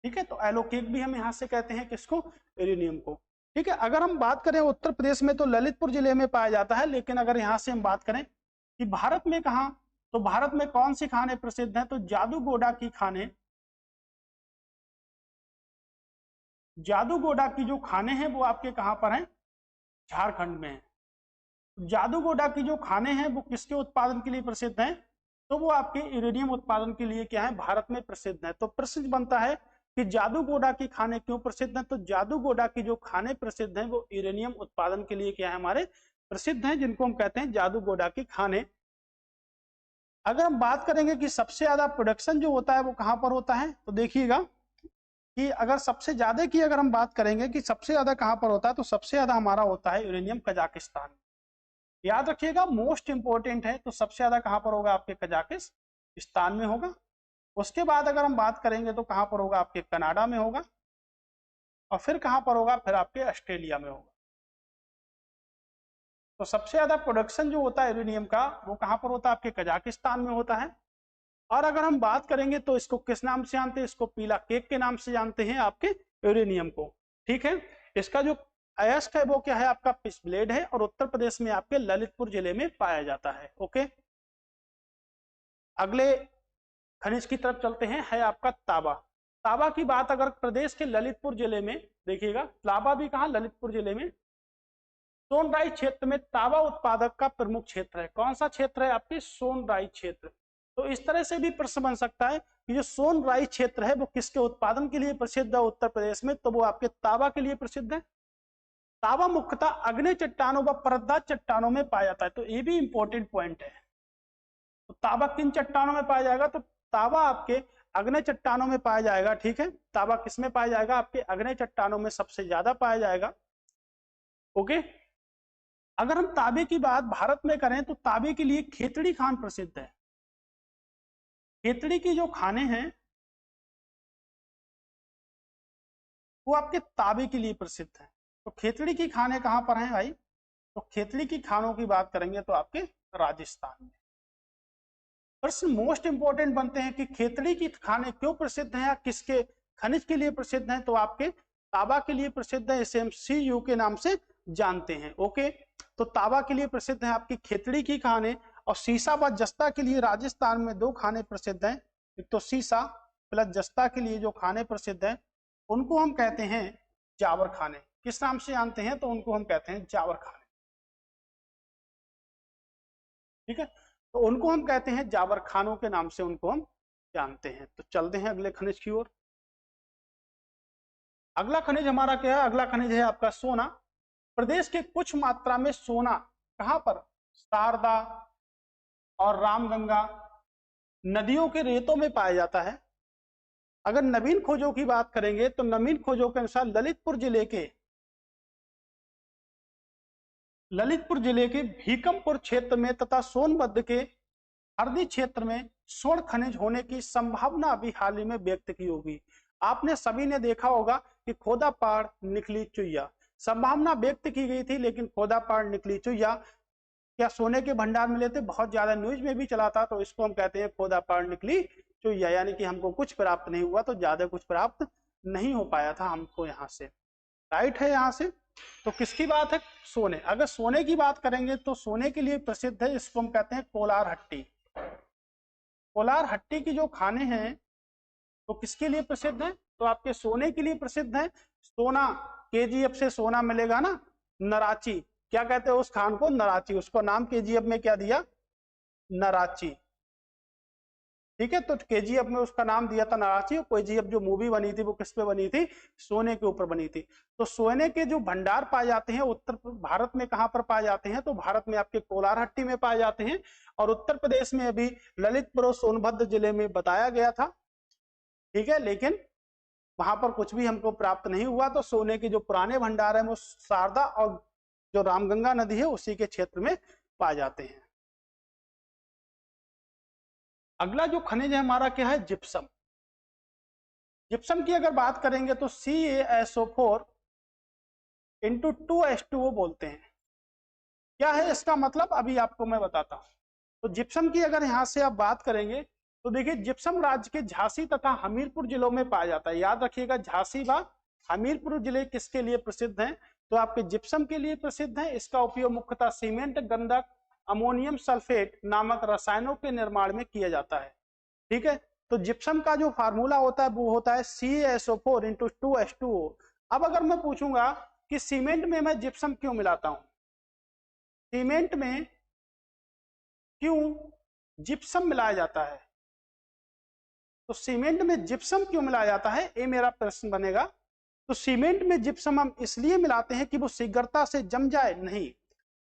ठीक है। तो एलो केक भी हम यहां से कहते हैं किसको, यूरेनियम को, ठीक है। अगर हम बात करें उत्तर प्रदेश में तो ललितपुर जिले में पाया जाता है। लेकिन अगर यहां से हम बात करें कि भारत में कहा, तो भारत में कौन सी खाने प्रसिद्ध हैं, तो जादूगोडा की खाने, जादूगोडा की जो खाने हैं वो आपके कहां पर हैं, झारखंड में है। जादूगोडा की जो खाने हैं वो किसके उत्पादन के लिए प्रसिद्ध हैं, तो वो आपके यूरेनियम उत्पादन के लिए क्या है, भारत में प्रसिद्ध है। तो प्रश्न बनता है कि जादूगोडा की खाने क्यों प्रसिद्ध हैं, तो जादूगोडा की जो खाने प्रसिद्ध हैं वो यूरेनियम उत्पादन के लिए क्या है, हमारे प्रसिद्ध हैं, जिनको हम कहते हैं जादूगोडा की खाने। अगर हम बात करेंगे कि सबसे ज्यादा प्रोडक्शन जो होता है वो कहां पर होता है, तो देखिएगा कि अगर सबसे ज्यादा की अगर हम बात करेंगे कि सबसे ज्यादा कहां पर होता है, तो सबसे ज्यादा हमारा होता है यूरेनियम कजाकिस्तान। याद रखिएगा मोस्ट इंपोर्टेंट है। तो सबसे ज्यादा कहां पर होगा, आपके कजाकिस्तान में होगा। उसके बाद अगर हम बात करेंगे तो कहां पर होगा, आपके कनाडा में होगा। और फिर कहां पर होगा, फिर आपके ऑस्ट्रेलिया में होगा। तो सबसे ज्यादा प्रोडक्शन जो होता है यूरेनियम का वो कहाँ पर होता है, आपके कजाकिस्तान में होता है। और अगर हम बात करेंगे तो इसको किस नाम से जानते हैं, इसको पीला केक के नाम से जानते हैं आपके यूरेनियम को। ठीक है, इसका जो अयस्क है वो क्या है, आपका पिच ब्लेड है, और उत्तर प्रदेश में आपके ललितपुर जिले में पाया जाता है। ओके, अगले खनिज की तरफ चलते हैं, है आपका तांबा। तांबा की बात अगर प्रदेश के ललितपुर जिले में देखिएगा, तांबा भी कहा, ललितपुर जिले में सोनराई क्षेत्र में तांबा उत्पादक का प्रमुख क्षेत्र है। कौन सा क्षेत्र है, आपके सोनराई क्षेत्र। तो इस तरह से भी प्रश्न बन सकता है कि जो सोनराई क्षेत्र है वो किसके उत्पादन के लिए प्रसिद्ध है उत्तर प्रदेश में, तो वो आपके तांबा के लिए प्रसिद्ध है। तांबा मुख्यतः अग्नि चट्टानों व परतदार चट्टानों में पाया जाता है, तो ये भी इंपॉर्टेंट पॉइंट है। तो तांबा किन चट्टानों में पाया जाएगा, तो तांबा आपके अग्नि चट्टानों में पाया जाएगा। ठीक है, तांबा किस में पाया जाएगा, आपके अग्नि चट्टानों में सबसे ज्यादा पाया जाएगा। ओके, अगर हम तांबे की बात भारत में करें तो तांबे के लिए खेतड़ी खान प्रसिद्ध है। खेतड़ी की जो खाने हैं वो आपके तांबे के लिए प्रसिद्ध है। तो खेतड़ी की खाने कहां पर हैं भाई, तो खेतड़ी की खानों की बात करेंगे तो आपके राजस्थान में। प्रश्न मोस्ट इंपोर्टेंट बनते हैं कि खेतड़ी की खाने क्यों प्रसिद्ध हैं या किसके खनिज के लिए प्रसिद्ध हैं, तो आपके तांबा के लिए प्रसिद्ध है, इसे हम CU के नाम से जानते हैं। ओके, तो तांबा के लिए प्रसिद्ध है आपकी खेतड़ी की खाने, और सीसा व जस्ता के लिए राजस्थान में दो खाने प्रसिद्ध हैं। एक तो सीसा प्लस जस्ता के लिए जो खाने प्रसिद्ध हैं उनको हम कहते हैं जावर खाने। किस नाम से जानते हैं, तो उनको हम कहते हैं जावर खाने। ठीक है, तो उनको हम कहते हैं जावर खानों के नाम से उनको हम जानते हैं। तो चलते हैं अगले खनिज की ओर। अगला खनिज हमारा क्या है, अगला खनिज है आपका सोना। प्रदेश के कुछ मात्रा में सोना कहां पर, शारदा और रामगंगा नदियों के रेतों में पाया जाता है। अगर नवीन खोजों की बात करेंगे तो नवीन खोजों के अनुसार ललितपुर जिले के भीकमपुर क्षेत्र में तथा सोनभद्र के हरदी क्षेत्र में स्वर्ण खनिज होने की संभावना अभी हाल ही में व्यक्त की होगी। आपने सभी ने देखा होगा कि खोदा पहाड़ निकली चुईया, संभावना व्यक्त की गई थी लेकिन खोदा पहाड़ निकली चुईया। क्या सोने के भंडार मिले थे, बहुत ज्यादा न्यूज में भी चला था, तो इसको हम कहते हैं खोदा पहाड़ निकली चुईया, यानी कि हमको कुछ प्राप्त नहीं हुआ, तो ज्यादा कुछ प्राप्त नहीं हो पाया था हमको यहाँ से। राइट है यहाँ से। तो किसकी बात है, सोने। अगर सोने की बात करेंगे तो सोने के लिए प्रसिद्ध है, इसको हम कहते हैं कोलार हट्टी। कोलार हट्टी की जो खाने हैं तो किसके लिए प्रसिद्ध है, तो आपके सोने के लिए प्रसिद्ध है। सोना KGF से सोना मिलेगा ना, नराची, क्या कहते हैं उस खान को, नराची, उसको नाम KGF में क्या दिया, नराची। ठीक है, तो KGF में उसका नाम दिया था नराची। KGF जो मूवी बनी थी वो किस पे बनी थी, सोने के ऊपर बनी थी। तो सोने के जो भंडार पाए जाते हैं उत्तर भारत में कहां पर पाए जाते हैं, तो भारत में आपके कोलार हट्टी में पाए जाते हैं, और उत्तर प्रदेश में अभी ललितपुर और सोनभद्र जिले में बताया गया था। ठीक है, लेकिन वहां पर कुछ भी हमको प्राप्त नहीं हुआ। तो सोने के जो पुराने भंडार है वो शारदा और जो रामगंगा नदी है उसी के क्षेत्र में पाए जाते हैं। अगला जो खनिज है हमारा क्या है, जिप्सम। जिप्सम की अगर बात करेंगे तो CaSO4 × 2H2O बोलते हैं। क्या है इसका मतलब, अभी आपको मैं बताता हूं। तो जिप्सम की अगर यहां से आप बात करेंगे तो देखिए, जिप्सम राज्य के झांसी तथा हमीरपुर जिलों में पाया जाता है। याद रखिएगा, झांसी व हमीरपुर जिले किसके लिए प्रसिद्ध हैं, तो आपके जिप्सम के लिए प्रसिद्ध है। इसका उपयोग मुख्यतः सीमेंट, गंधक, अमोनियम सल्फेट नामक रसायनों के निर्माण में किया जाता है। ठीक है, तो जिप्सम का जो फार्मूला होता है वो होता है CaSO4 × 2H2O। अब अगर मैं पूछूंगा कि सीमेंट में मैं जिप्सम क्यों मिलाता हूं, सीमेंट में क्यों जिप्सम मिलाया जाता है, तो सीमेंट में जिप्सम क्यों मिलाया जाता है, ये मेरा प्रश्न बनेगा। तो सीमेंट में जिप्सम हम इसलिए मिलाते हैं कि वो शीघ्रता से जम जाए, नहीं।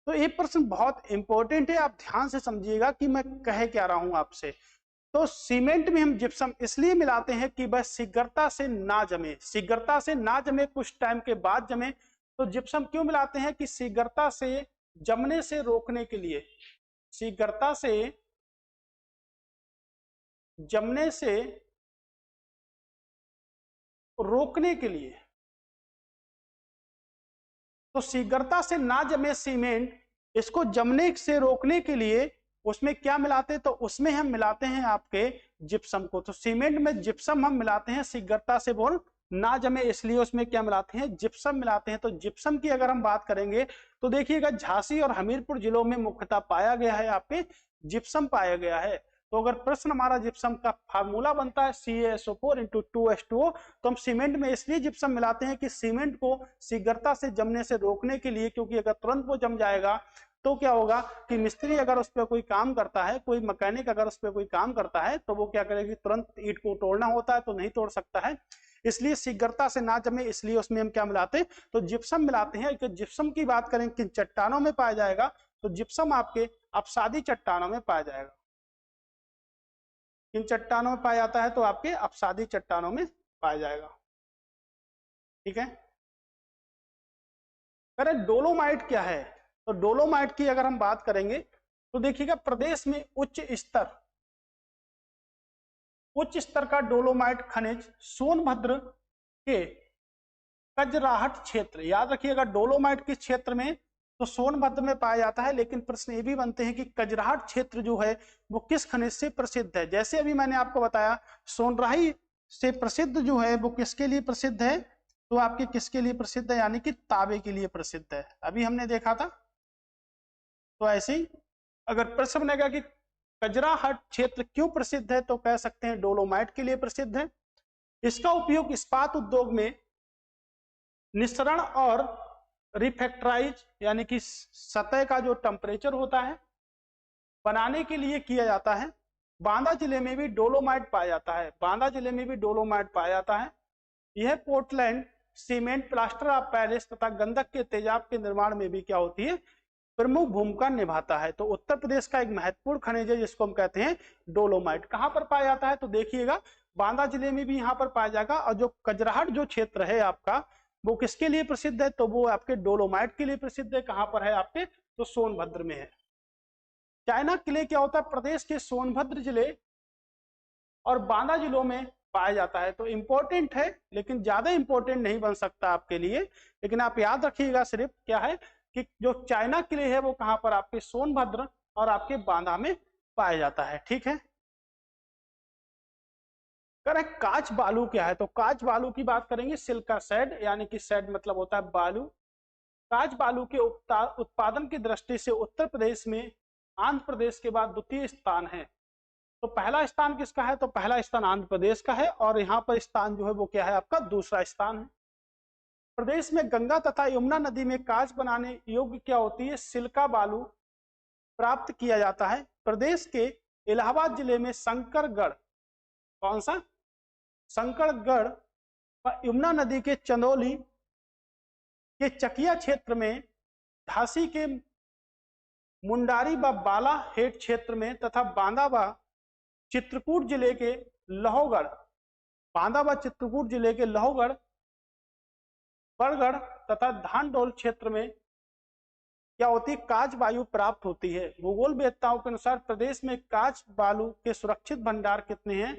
तो ये प्रश्न बहुत इंपॉर्टेंट है, आप ध्यान से समझिएगा कि मैं कह क्या रहा हूं आपसे। तो सीमेंट में हम जिप्सम इसलिए मिलाते हैं कि वह शीघ्रता से ना जमे, शीघ्रता से ना जमे, कुछ टाइम के बाद जमे। तो जिप्सम क्यों मिलाते हैं कि शीघ्रता से जमने से रोकने के लिए, शीघ्रता से जमने से रोकने के लिए। तो शीघ्रता से ना जमे सीमेंट इसको जमने से रोकने के लिए उसमें क्या मिलाते हैं, तो उसमें हम मिलाते हैं आपके जिप्सम को। तो सीमेंट में जिप्सम हम मिलाते हैं शीघ्रता से बोल ना जमे, इसलिए उसमें क्या मिलाते हैं, जिप्सम मिलाते हैं। तो जिप्सम की अगर हम बात करेंगे तो देखिएगा झांसी और हमीरपुर जिलों में मुख्यतः पाया गया है आपके जिप्सम पाया गया है। तो अगर प्रश्न हमारा जिप्सम का फार्मूला बनता है CaSO4 × 2H2O, तो हम सीमेंट में इसलिए जिप्सम मिलाते हैं कि सीमेंट को शीघ्रता से जमने से रोकने के लिए, क्योंकि अगर तुरंत वो जम जाएगा तो क्या होगा कि मिस्त्री अगर उस पर कोई काम करता है, कोई मैकेनिक अगर उस पर कोई काम करता है, तो वो क्या करेगी, तुरंत ईंट को तोड़ना होता है तो नहीं तोड़ सकता है, इसलिए शीघ्रता से ना जमे, इसलिए उसमें हम क्या मिलाते हैं, तो जिप्सम मिलाते हैं। जिप्सम की बात करें किन चट्टानों में पाया जाएगा, तो जिप्सम आपके अपसादी चट्टानों में पाया जाएगा। किन चट्टानों में पाया जाता है, तो आपके अपसादी चट्टानों में पाया जाएगा। ठीक है, अरे डोलोमाइट क्या है, तो डोलोमाइट की अगर हम बात करेंगे तो देखिएगा प्रदेश में उच्च स्तर का डोलोमाइट खनिज सोनभद्र के कजराहट क्षेत्र, याद रखिएगा डोलोमाइट किस क्षेत्र में, तो सोनभद्र में पाया जाता है। लेकिन प्रश्न ये भी बनते हैं कि कजराहट क्षेत्र जो है वो किस खनिज से प्रसिद्ध है। जैसे अभी मैंने आपको बताया सोनराही से प्रसिद्ध जो है वो किसके लिए प्रसिद्ध है, तो आपके किसके लिए प्रसिद्ध है, यानी कि तांबे के लिए प्रसिद्ध है, अभी हमने देखा था। तो ऐसे ही अगर प्रश्न बनेगा कि कजराहट क्षेत्र क्यों प्रसिद्ध है, तो कह सकते हैं डोलोमाइट के लिए प्रसिद्ध है। इसका उपयोग इस्पात उद्योग में निस्सरण और रिफैक्टराइज यानी कि सतह का जो टेम्परेचर होता है बनाने के लिए किया जाता है। बांदा जिले में भी डोलोमाइट पाया जाता है, बांदा जिले में भी डोलोमाइट पाया जाता है। यह Portland cement, plaster of Paris तथा गंधक के तेजाब के निर्माण में भी क्या होती है, प्रमुख भूमिका निभाता है। तो उत्तर प्रदेश का एक महत्वपूर्ण खनिज है जिसको हम कहते हैं डोलोमाइट। कहां पर पाया जाता है, तो देखिएगा बांदा जिले में भी यहाँ पर पाया जाएगा। और जो कजराहट जो क्षेत्र है आपका वो किसके लिए प्रसिद्ध है, तो वो आपके डोलोमाइट के लिए प्रसिद्ध है। कहां पर है आपके, तो सोनभद्र में है। चाइना क्ले क्या होता है, प्रदेश के सोनभद्र जिले और बांदा जिलों में पाया जाता है। तो इंपॉर्टेंट है लेकिन ज्यादा इंपॉर्टेंट नहीं बन सकता आपके लिए, लेकिन आप याद रखिएगा सिर्फ क्या है कि जो चाइना किले है वो कहां पर, आपके सोनभद्र और आपके बांदा में पाया जाता है। ठीक है, करेक्ट। काच बालू क्या है, तो काच बालू की बात करेंगे, सिल्का सैड, यानी कि सैड मतलब होता है बालू। काच बालू के उत्पादन की दृष्टि से उत्तर प्रदेश में आंध्र प्रदेश के बाद द्वितीय स्थान है। तो पहला स्थान किसका है, तो पहला स्थान आंध्र प्रदेश का है, और यहाँ पर स्थान जो है वो क्या है आपका, दूसरा स्थान है। प्रदेश में गंगा तथा यमुना नदी में कांच बनाने योग्य क्या होती है, सिल्का बालू प्राप्त किया जाता है। प्रदेश के इलाहाबाद जिले में शंकरगढ़, कौन सा, शंकरगढ़ यमुना नदी के चंदौली के चकिया क्षेत्र में, झांसी के मुंडारी व बाला हेट क्षेत्र में तथा बांदा व चित्रकूट जिले के लोहगढ़, बांदा व चित्रकूट जिले के लोहगढ़, बरगढ़ तथा धानडोल क्षेत्र में क्या होती है, काच बालू प्राप्त होती है। भूगोल वेत्ताओं के अनुसार प्रदेश में काच बालू के सुरक्षित भंडार कितने हैं,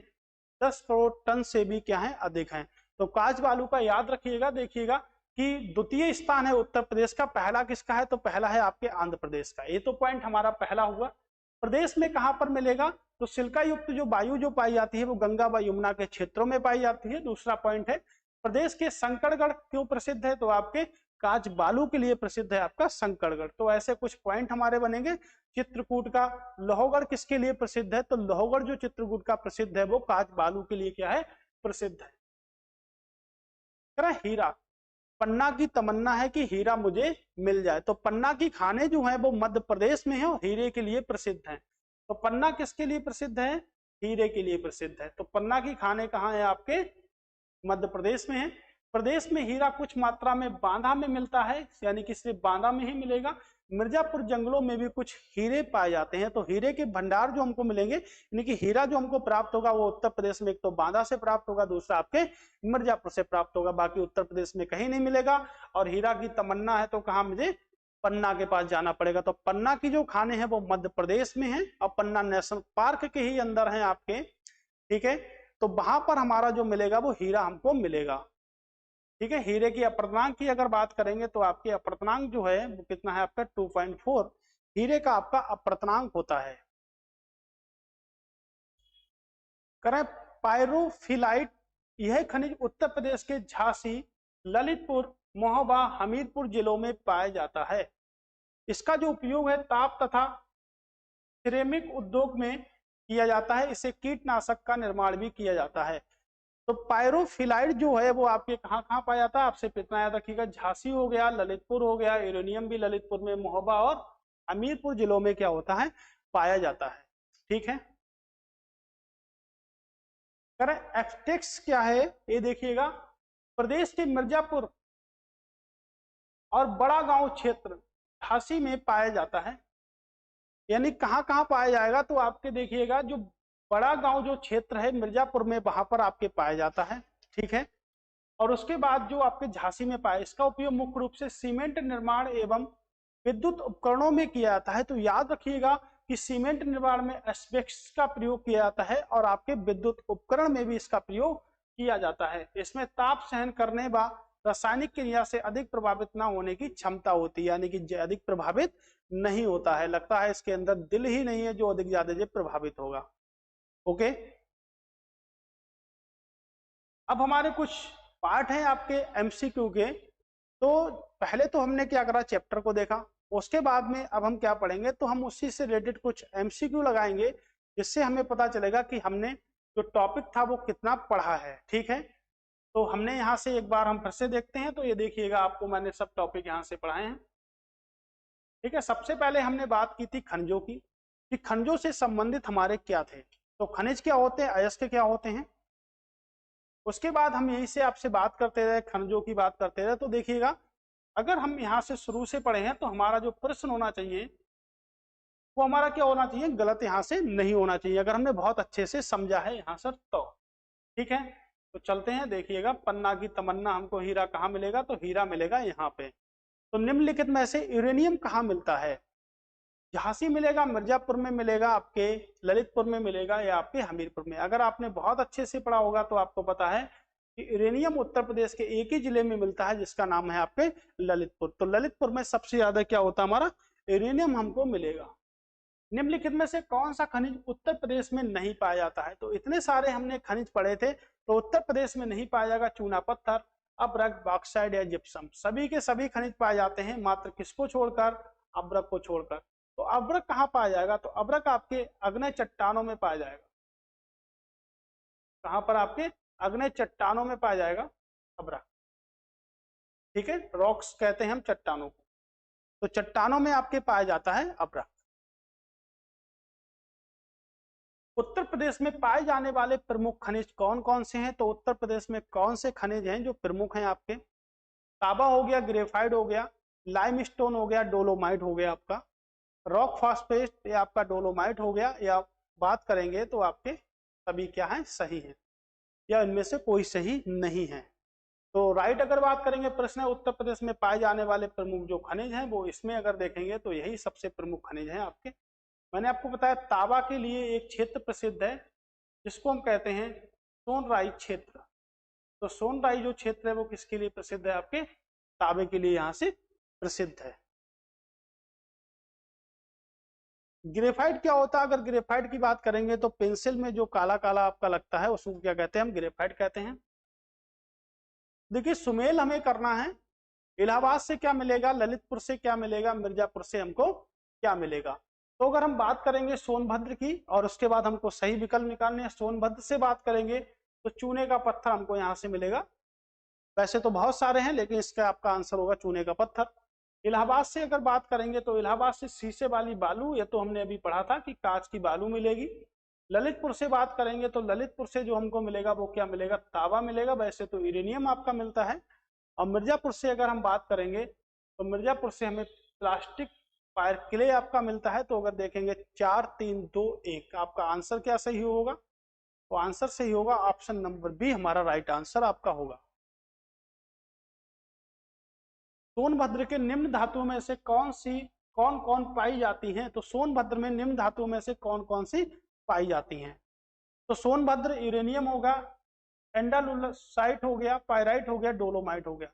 10 करोड़ टन से भी क्या है, अधिक हैं। तो काच बालू का याद रखिएगा, देखिएगा कि द्वितीय स्थान है उत्तर प्रदेश का, पहला किसका है, तो पहला है आपके आंध्र प्रदेश का। ये तो पॉइंट हमारा पहला हुआ। प्रदेश में कहां पर मिलेगा, तो सिल्का युक्त जो वायु जो पाई जाती है वो गंगा व यमुना के क्षेत्रों में पाई जाती है। दूसरा पॉइंट है प्रदेश के शंकरगढ़ क्यों प्रसिद्ध है, तो आपके काच बालू के लिए प्रसिद्ध है आपका शंकरगढ़। तो ऐसे कुछ पॉइंट हमारे बनेंगे। चित्रकूट का लोहगढ़ किसके लिए प्रसिद्ध है, तो लोहगढ़ जो चित्रकूट का प्रसिद्ध है वो काच बालू के लिए क्या है, प्रसिद्ध है। हीरा, पन्ना की तमन्ना है कि हीरा मुझे मिल जाए। तो पन्ना की खाने जो है वो मध्य प्रदेश में है और हीरे के लिए प्रसिद्ध है। तो पन्ना किसके लिए प्रसिद्ध है, हीरे के लिए प्रसिद्ध है। तो पन्ना की खाने कहाँ है आपके, मध्य प्रदेश में है। प्रदेश में हीरा कुछ मात्रा में बांदा में मिलता है, यानी कि सिर्फ बांदा में ही मिलेगा। मिर्जापुर जंगलों में भी कुछ हीरे पाए जाते हैं। तो हीरे के भंडार जो हमको मिलेंगे, यानी कि हीरा जो हमको प्राप्त होगा वो उत्तर प्रदेश में एक तो बांदा से प्राप्त होगा, दूसरा आपके मिर्जापुर से प्राप्त होगा, बाकी उत्तर प्रदेश में कहीं नहीं मिलेगा। और हीरा की तमन्ना है तो कहाँ, मुझे पन्ना के पास जाना पड़ेगा। तो पन्ना की जो खाने हैं वो मध्य प्रदेश में है और पन्ना नेशनल पार्क के ही अंदर है आपके। ठीक है, तो वहां पर हमारा जो मिलेगा वो हीरा हमको मिलेगा। ठीक है, हीरे की अपवर्तनांक की अगर बात करेंगे तो आपके अपवर्तनांक जो है वो कितना है आपका 2.4, हीरे का आपका अपर्तनांक होता है। करें पायरोफिलाइट, यह खनिज उत्तर प्रदेश के झांसी, ललितपुर, महोबा, हमीरपुर जिलों में पाया जाता है। इसका जो उपयोग है ताप तथा सिरेमिक उद्योग में किया जाता है। इससे कीटनाशक का निर्माण भी किया जाता है। तो पायरोफिलाइट जो है वो आपके कहाँ कहाँ पाया जाता है, आपसे इतना याद रखिएगा, झांसी हो गया, ललितपुर हो गया, यूरेनियम भी ललितपुर में, महोबा और हमीरपुर जिलों में क्या होता है, पाया जाता है। ठीक है। एफ्टेक्स क्या है ये देखिएगा, प्रदेश के मिर्जापुर और बड़ा गांव क्षेत्र झांसी में पाया जाता है। यानी कहाँ कहाँ पाया जाएगा, तो आपके देखिएगा जो बड़ा गांव जो क्षेत्र है मिर्जापुर में, वहां पर आपके पाया जाता है। ठीक है। और उसके बाद जो आपके झांसी में पाया, इसका उपयोग मुख्य रूप से सीमेंट निर्माण एवं विद्युत उपकरणों में किया जाता है। तो याद रखिएगा कि सीमेंट निर्माण में एस्बेस्टस का प्रयोग किया जाता है और आपके विद्युत उपकरण में भी इसका प्रयोग किया जाता है। इसमें ताप सहन करने व रासायनिक क्रिया से अधिक प्रभावित न होने की क्षमता होती है, यानी कि अधिक प्रभावित नहीं होता है। लगता है इसके अंदर दिल ही नहीं है जो अधिक ज्यादा प्रभावित होगा। ओके। अब हमारे कुछ पार्ट हैं आपके एमसीक्यू के। तो पहले तो हमने क्या करा, चैप्टर को देखा। उसके बाद में अब हम क्या पढ़ेंगे, तो हम उसी से रिलेटेड कुछ एमसीक्यू लगाएंगे, जिससे हमें पता चलेगा कि हमने जो टॉपिक था वो कितना पढ़ा है। ठीक है। तो हमने यहाँ से एक बार हम फिर से देखते हैं। तो ये देखिएगा, आपको मैंने सब टॉपिक यहाँ से पढ़ाए हैं। ठीक है। सबसे पहले हमने बात की थी खनिजों की, कि खनिजों से संबंधित हमारे क्या थे। तो खनिज क्या होते हैं, अयस्क क्या होते हैं। उसके बाद हम यहीं से आपसे बात करते रहे, खनिजों की बात करते रहे। तो देखिएगा, अगर हम यहाँ से शुरू से पढ़े हैं तो हमारा जो प्रश्न होना चाहिए वो हमारा क्या होना चाहिए, गलत यहाँ से नहीं होना चाहिए, अगर हमने बहुत अच्छे से समझा है यहाँ सर तो। ठीक है। तो चलते हैं, देखिएगा, पन्ना की तमन्ना, हमको हीरा कहाँ मिलेगा, तो हीरा मिलेगा यहाँ पे। तो निम्नलिखित में से यूरेनियम कहाँ मिलता है, झांसी मिलेगा, मिर्जापुर में मिलेगा, आपके ललितपुर में मिलेगा, या आपके हमीरपुर में। अगर आपने बहुत अच्छे से पढ़ा होगा तो आपको पता है कि यूरेनियम उत्तर प्रदेश के एक ही जिले में मिलता है, जिसका नाम है आपके ललितपुर। तो ललितपुर में सबसे ज्यादा क्या होता है, हमारा यूरेनियम हमको मिलेगा। निम्नलिखित में से कौन सा खनिज उत्तर प्रदेश में नहीं पाया जाता है। तो इतने सारे हमने खनिज पढ़े थे, तो उत्तर प्रदेश में नहीं पाया जाएगा चूना पत्थर, अब्रक, बॉक्साइट या जिप्सम। सभी के सभी खनिज पाए जाते हैं, मात्र किसको छोड़कर, अब्रक को छोड़कर। तो अब्रक कहाँ पाया जाएगा, तो अब्रक आपके अग्नय चट्टानों में पाया जाएगा। कहाँ पर, आपके अग्नय चट्टानों में पाया जाएगा अब्रक। ठीक है। रॉक्स कहते हैं हम चट्टानों को, तो चट्टानों में आपके पाया जाता है अब्रक। उत्तर प्रदेश में पाए जाने वाले प्रमुख खनिज कौन कौन से हैं, तो उत्तर प्रदेश में कौन से खनिज हैं जो प्रमुख हैं आपके, तांबा हो गया, ग्रेफाइट हो गया, लाइमस्टोन हो गया, डोलोमाइट हो गया आपका, रॉक फॉस्फेट ये आपका डोलोमाइट हो गया, या बात करेंगे तो आपके सभी क्या है, सही है, या इनमें से कोई सही नहीं है। तो राइट अगर बात करेंगे, प्रश्न है उत्तर प्रदेश में पाए जाने वाले प्रमुख जो खनिज हैं, वो इसमें अगर देखेंगे तो यही सबसे प्रमुख खनिज हैं आपके। मैंने आपको बताया तांबा के लिए एक क्षेत्र प्रसिद्ध है जिसको हम कहते हैं सोनराई क्षेत्र। तो सोनराई जो क्षेत्र है वो किसके लिए प्रसिद्ध है, आपके तांबे के लिए यहाँ से प्रसिद्ध है। ग्रेफाइट क्या होता है, अगर ग्रेफाइट की बात करेंगे तो पेंसिल में जो काला काला आपका लगता है उसको क्या कहते हैं, हम ग्रेफाइट कहते हैं। देखिए, सुमेल हमें करना है, इलाहाबाद से क्या मिलेगा, ललितपुर से क्या मिलेगा, मिर्जापुर से हमको क्या मिलेगा। तो अगर हम बात करेंगे सोनभद्र की, और उसके बाद हमको सही विकल्प निकालने हैं, सोनभद्र से बात करेंगे तो चूने का पत्थर हमको यहाँ से मिलेगा। वैसे तो बहुत सारे हैं, लेकिन इसका आपका आंसर होगा चूने का पत्थर। इलाहाबाद से अगर बात करेंगे तो इलाहाबाद से शीशे वाली बालू, ये तो हमने अभी पढ़ा था कि कांच की बालू मिलेगी। ललितपुर से बात करेंगे तो ललितपुर से जो हमको मिलेगा वो क्या मिलेगा, तांबा मिलेगा। वैसे तो यूरेनियम आपका मिलता है। और मिर्जापुर से अगर हम बात करेंगे तो मिर्जापुर से हमें प्लास्टिक फायर क्ले आपका मिलता है। तो अगर देखेंगे 4 3 2 1, आपका आंसर क्या सही होगा, तो आंसर सही होगा ऑप्शन नंबर बी, हमारा राइट आंसर आपका होगा। सोनभद्र के निम्न धातुओं में से कौन कौन पाई जाती हैं, तो सोनभद्र में निम्न धातुओं में से कौन कौन सी पाई जाती हैं। तो सोनभद्र यूरेनियम होगा, एंडालुसाइट हो गया, पायराइट हो गया, डोलोमाइट हो गया।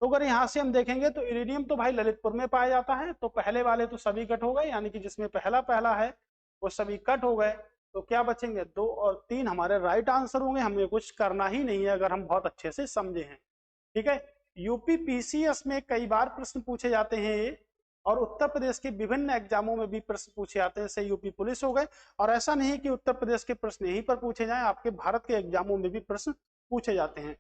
तो अगर यहाँ से हम देखेंगे तो इरिडियम तो भाई ललितपुर में पाया जाता है, तो पहले वाले तो सभी कट हो गए, यानी कि जिसमें पहला पहला है वो सभी कट हो गए। तो क्या बचेंगे, 2 और 3 हमारे राइट आंसर होंगे। हमें कुछ करना ही नहीं है अगर हम बहुत अच्छे से समझे हैं। ठीक है, यूपी पीसीएस में कई बार प्रश्न पूछे जाते हैं ये, और उत्तर प्रदेश के विभिन्न एग्जामों में भी प्रश्न पूछे जाते हैं, जैसे यूपी पुलिस हो गए। और ऐसा नहीं कि उत्तर प्रदेश के प्रश्न यहीं पर पूछे जाएं, आपके भारत के एग्जामों में भी प्रश्न पूछे जाते हैं।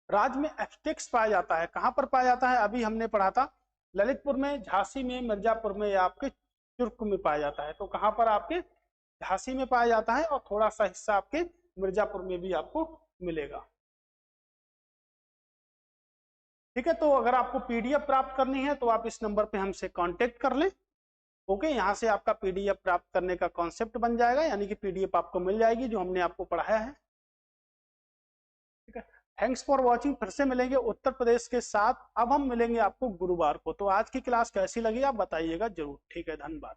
राज्य में एस्टेक्स पाया जाता है, कहां पर पाया जाता है, अभी हमने पढ़ा था ललितपुर में, झांसी में, मिर्जापुर में या आपके चुर्क में पाया जाता है। तो कहां पर आपके झांसी में पाया जाता है, और थोड़ा सा हिस्सा आपके मिर्जापुर में भी आपको मिलेगा। ठीक है, तो अगर आपको पीडीएफ प्राप्त करनी है तो आप इस नंबर पे हमसे कांटेक्ट कर लें। ओके, यहाँ से आपका पीडीएफ प्राप्त करने का कॉन्सेप्ट बन जाएगा, यानी कि पीडीएफ आपको मिल जाएगी जो हमने आपको पढ़ाया है। ठीक है, थैंक्स फॉर वॉचिंग। फिर से मिलेंगे उत्तर प्रदेश के साथ, अब हम मिलेंगे आपको गुरुवार को। तो आज की क्लास कैसी लगी आप बताइएगा जरूर। ठीक है, धन्यवाद।